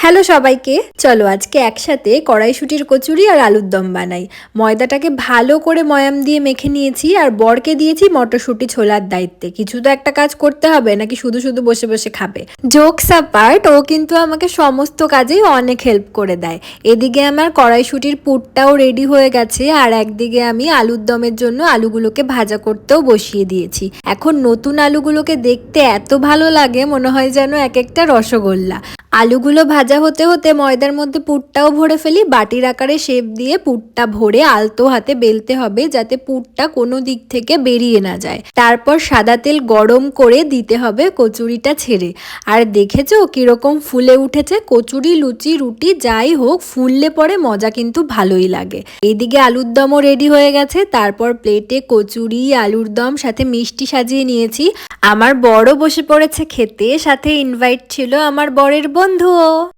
Hello সবাইকে, চলো আজকে একসাথে কড়াইশুঁটির কচুরি আর আলুর দম বানাই। ময়দাটাকে ভালো করে ময়াম দিয়ে মেখে নিয়েছি আর বরকে দিয়েছি মটরশুঁটি ছোলার দায়িত্বে। কিছু তো একটা কাজ করতে হবে, নাকি শুধু শুধু বসে বসে খাবে। জোকস অ্যাপার্ট, ও কিন্তু আমাকে সমস্ত কাজেই অনেক হেল্প করে দেয়। এদিকে আমার কড়াইশুঁটির পুরটাও রেডি হয়ে গেছে আর একদিকে আমি আলুর দমের জন্য আলুগুলোকে ভাজা করতেও বসিয়ে দিয়েছি। এখন নতুন আলুগুলোকে দেখতে এত ভালো লাগে, মনে হয় যেন এক একটা রসগোল্লা। আলুগুলো ভাজা হতে হতে ময়দার মধ্যে পুরটাও ভরে ফেলি। বাটির আকারে শেপ দিয়ে পুরটা ভরে আলতো হাতে বেলতে হবে, যাতে পুরটা কোনো দিক থেকে বেরিয়ে না যায়। তারপর সাদা তেল গরম করে দিতে হবে কচুরিটা ছেড়ে। আর দেখেছো কিরকম ফুলে উঠেছে? কচুরি, লুচি, রুটি যাই হোক, ফুললে পরে মজা কিন্তু ভালোই লাগে। এইদিকে আলুর দমও রেডি হয়ে গেছে। তারপর প্লেটে কচুরি, আলুর দম সাথে মিষ্টি সাজিয়ে নিয়েছি। আমার বড় বসে পড়েছে খেতে, সাথে ইনভাইট ছিল আমার বরের বন্ধুও।